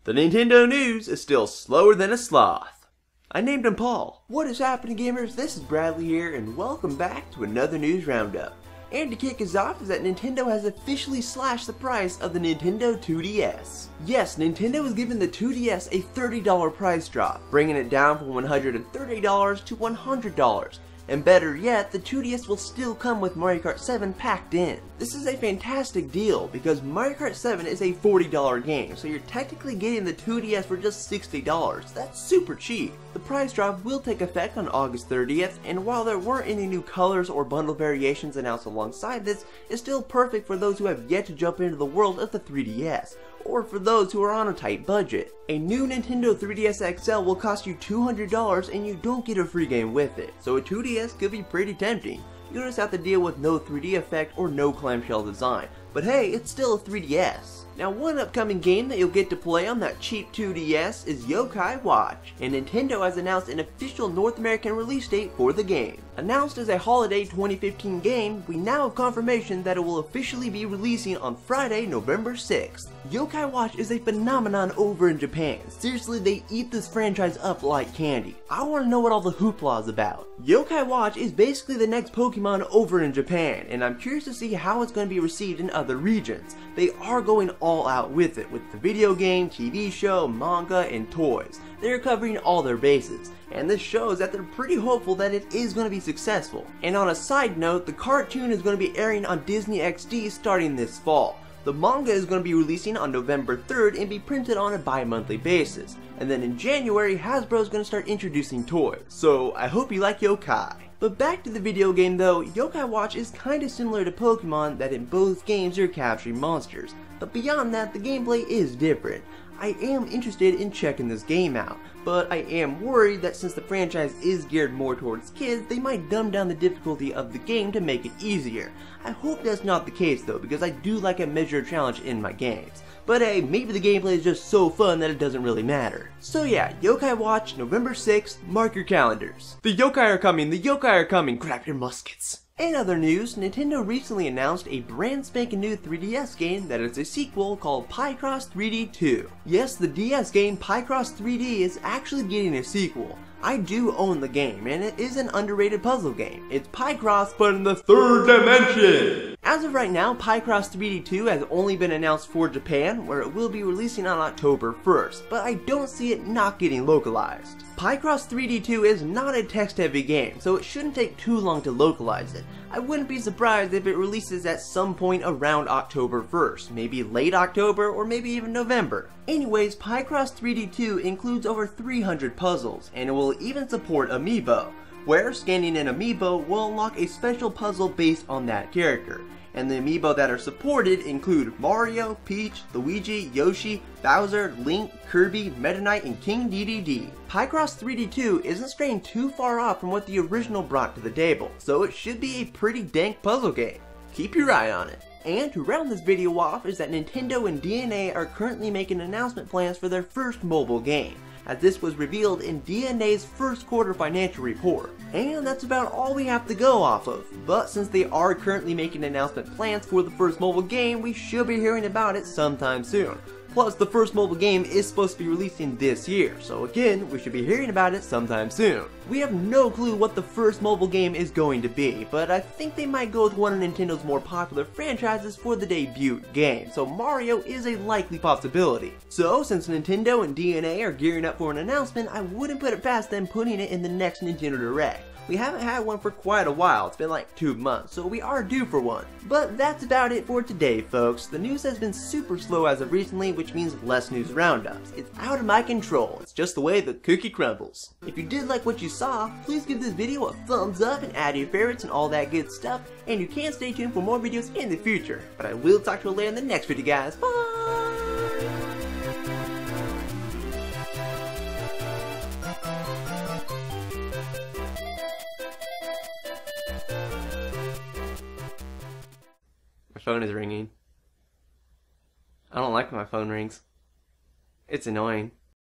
The Nintendo News is still slower than a sloth. I named him Paul. What is happening, gamers? This is Bradley here, and welcome back to another news roundup. And to kick us off is that Nintendo has officially slashed the price of the Nintendo 2DS. Yes, Nintendo has given the 2DS a $30 price drop, bringing it down from $130 to $100. And better yet, the 2DS will still come with Mario Kart 7 packed in. This is a fantastic deal because Mario Kart 7 is a $40 game, so you're technically getting the 2DS for just $60. That's super cheap. The price drop will take effect on August 30th, and while there weren't any new colors or bundle variations announced alongside this, it's still perfect for those who have yet to jump into the world of the 3DS. Or for those who are on a tight budget. A new Nintendo 3DS XL will cost you $200 and you don't get a free game with it, so a 2DS could be pretty tempting. You'll just have to deal with no 3D effect or no clamshell design, but hey, it's still a 3DS. Now, one upcoming game that you'll get to play on that cheap 2DS is YoKai Watch, and Nintendo has announced an official North American release date for the game. Announced as a holiday 2015 game, we now have confirmation that it will officially be releasing on Friday, November 6th. YoKai Watch is a phenomenon over in Japan. Seriously, they eat this franchise up like candy. I want to know what all the hoopla is about. YoKai Watch is basically the next Pokemon over in Japan, and I'm curious to see how it's going to be received in other regions. They are going all out with it, with the video game, TV show, manga, and toys. They're covering all their bases, and this shows that they're pretty hopeful that it is going to be successful. And on a side note, the cartoon is going to be airing on Disney XD starting this fall. The manga is going to be releasing on November 3rd and be printed on a bi-monthly basis. And then in January, Hasbro is going to start introducing toys. So I hope you like YoKai. But back to the video game though, YoKai Watch is kinda similar to Pokemon that in both games you're capturing monsters. But beyond that, the gameplay is different. I am interested in checking this game out, but I am worried that since the franchise is geared more towards kids, they might dumb down the difficulty of the game to make it easier. I hope that's not the case though, because I do like a measured challenge in my games. But hey, maybe the gameplay is just so fun that it doesn't really matter. So yeah, YoKai Watch, November 6th, mark your calendars. The yokai are coming, the yokai are coming, grab your muskets. In other news, Nintendo recently announced a brand spanking new 3DS game that is a sequel called Picross 3D 2. Yes, the DS game Picross 3D is actually getting a sequel. I do own the game, and it is an underrated puzzle game. It's Picross, but in the third dimension! As of right now, Picross 3D 2 has only been announced for Japan, where it will be releasing on October 1st, but I don't see it not getting localized. Picross 3D 2 is not a text-heavy game, so it shouldn't take too long to localize it. I wouldn't be surprised if it releases at some point around October 1st, maybe late October or maybe even November. Anyways, Picross 3D 2 includes over 300 puzzles, and it will even support Amiibo, where scanning an Amiibo will unlock a special puzzle based on that character. And the Amiibo that are supported include Mario, Peach, Luigi, Yoshi, Bowser, Link, Kirby, Meta Knight, and King Dedede. Picross 3D 2 isn't straying too far off from what the original brought to the table, so it should be a pretty dank puzzle game. Keep your eye on it. And to round this video off is that Nintendo and DeNA are currently making announcement plans for their first mobile game, as this was revealed in DeNA's first quarter financial report. And that's about all we have to go off of, but since they are currently making announcement plans for the first mobile game, we should be hearing about it sometime soon. Plus, the first mobile game is supposed to be releasing this year, so again, we should be hearing about it sometime soon. We have no clue what the first mobile game is going to be, but I think they might go with one of Nintendo's more popular franchises for the debut game, so Mario is a likely possibility. So, since Nintendo and DeNA are gearing up for an announcement, I wouldn't put it past them putting it in the next Nintendo Direct. We haven't had one for quite a while, it's been like 2 months, so we are due for one. But that's about it for today, folks. The news has been super slow as of recently, which means less news roundups. It's out of my control, it's just the way the cookie crumbles. If you did like what you saw, please give this video a thumbs up and add your favorites and all that good stuff, and you can stay tuned for more videos in the future. But I will talk to you later in the next video, guys. Bye! My phone is ringing. I don't like when my phone rings. It's annoying.